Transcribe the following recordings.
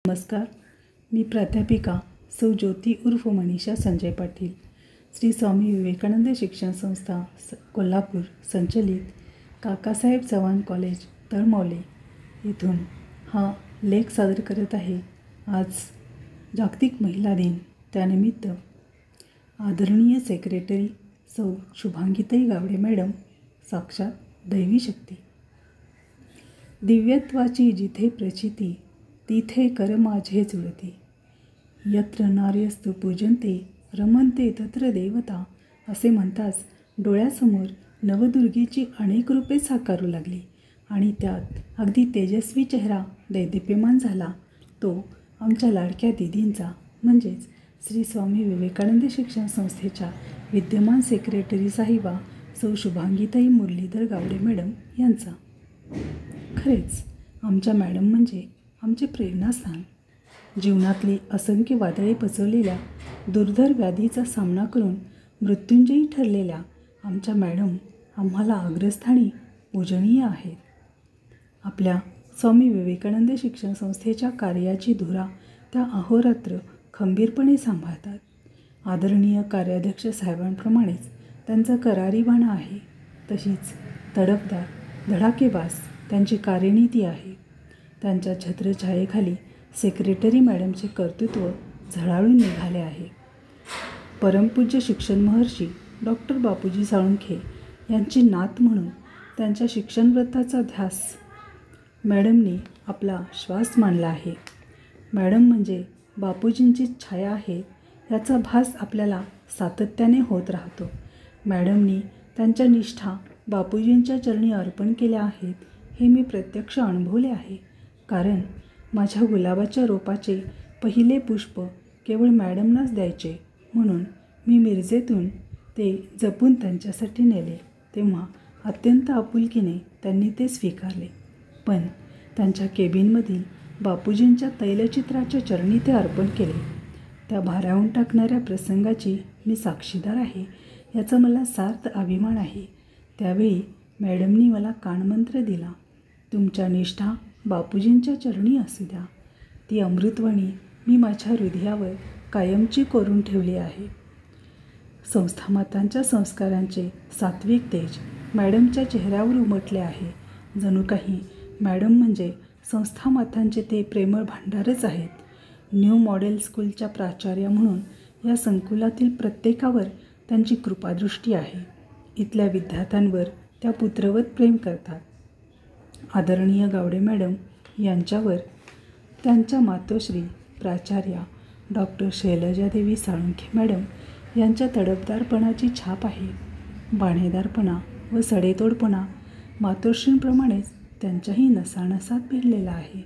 नमस्कार. मी प्राध्यापिका सौ ज्योती उर्फ मनीषा संजय पाटील, श्री स्वामी विवेकानंद शिक्षण संस्था कोल्हापूर संचलित काकासाहेब चव्हाण कॉलेज तळमौली येथून हा लेख सादर करत आहे. आज जागतिक महिला दिन, त्यानिमित्त आदरणीय सेक्रेटरी सौ शुभांगीताई गावडे मॅडम, साक्षात दैवी शक्ती. दिव्यत्वाची जिथे प्रचिती, तिथे कर माझे जुळती. यत्र नार्यस्तु पूजन्ते रमन्ते तत्र देवता, असे म्हणताच डोळ्यासमोर नवदुर्गेची अनेक रूपे साकारू लागली आणि त्यात अगदी तेजस्वी चेहरा दैदिप्यमान झाला तो आमच्या लाडक्या दिदींचा, म्हणजेच श्री स्वामी विवेकानंद शिक्षण संस्थेच्या विद्यमान सेक्रेटरी साहिबा सौ शुभांगीताई मुरलीधर गावडे मॅडम यांचा. खरेच आमच्या मॅडम म्हणजे आमचे प्रेरणास्थान. जीवनातली असंख्य वादळे पचवलेल्या दुर्धर व्याधीचा सामना करून मृत्युंजयी ठरलेल्या आमच्या मॅडम आम्हाला अग्रस्थानी पूजनीय आहेत. आपल्या स्वामी विवेकानंद शिक्षण संस्थेच्या कार्याची धुरा त्या अहोरात्र खंबीरपणे सांभाळतात. आदरणीय कार्याध्यक्ष साहेबांप्रमाणेच त्यांचा करारीवाणा आहे, तशीच तडफदार धडाकेबाज त्यांची कार्यनीती आहे. त्यांच्या छत्रछायेखाली सेक्रेटरी मॅडमचे कर्तृत्व झळाळून निघाले आहे. परमपूज्य शिक्षण महर्षी डॉक्टर बापूजी साळुंखे यांची नात म्हणून त्यांच्या शिक्षणव्रताचा ध्यास मॅडमने आपला श्वास मानला आहे. मॅडम म्हणजे बापूजींची छाया आहे याचा भास आपल्याला सातत्याने होत राहतो. मॅडमनी त्यांच्या निष्ठा बापूजींच्या चरणी अर्पण केल्या आहेत हे मी प्रत्यक्ष अनुभवले आहे. कारण माझ्या गुलाबाच्या रोपाचे पहिले पुष्प केवळ मॅडमनाच द्यायचे म्हणून मी मिरजेतून ते जपून त्यांच्यासाठी नेले, तेव्हा अत्यंत आपुलकीने त्यांनी ते स्वीकारले. पण त्यांच्या केबिनमधील बापूजींच्या तैलचित्राच्या चरणी ते अर्पण केले. त्या भारावून टाकणाऱ्या प्रसंगाची मी साक्षीदार आहे याचा मला सार्थ अभिमान आहे. त्यावेळी मॅडमनी मला कानमंत्र दिला, तुमच्या निष्ठा बापूजींच्या चरणी असू द्या. ती अमृतवाणी मी माझ्या हृदयावर कायमची कोरून ठेवली आहे. संस्थामातांच्या संस्कारांचे सात्विक तेज मॅडमच्या चेहऱ्यावर उमटले आहे. जणू काही मॅडम म्हणजे संस्थामातांचे ते प्रेमळ भांडारच आहेत. न्यू मॉडेल स्कूलच्या प्राचार्या म्हणून या संकुलातील प्रत्येकावर त्यांची कृपादृष्टी आहे. इथल्या विद्यार्थ्यांवर त्या पुत्रवत प्रेम करतात. आदरणीय गावडे मॅडम यांच्यावर त्यांच्या मातोश्री प्राचार्या डॉक्टर शैलजादेवी साळुंखे मॅडम यांच्या तडफदारपणाची छाप आहे. बाणेदारपणा व सडेतोडपणा मातोश्रींप्रमाणेच त्यांच्याही नसानसात भिडलेला आहे.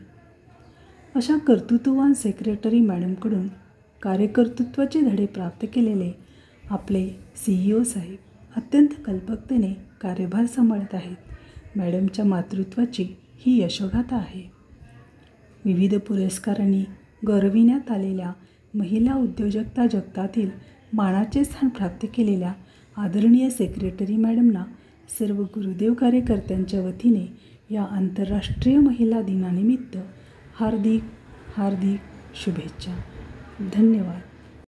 अशा कर्तृत्ववान सेक्रेटरी मॅडमकडून कार्यकर्तृत्वाचे धडे प्राप्त केलेले आपले CEO साहेब अत्यंत कल्पकतेने कार्यभार सांभाळत आहेत. मॅडमच्या मातृत्वाची ही यशोगाथा आहे. विविध पुरस्कारांनी गौरविण्यात आलेल्या महिला उद्योजकता जगतातील मानाचे स्थान प्राप्त केलेल्या आदरणीय सेक्रेटरी मॅडमना सर्व गुरुदेव कार्यकर्त्यांच्या वतीने या आंतरराष्ट्रीय महिला दिनानिमित्त हार्दिक शुभेच्छा. धन्यवाद.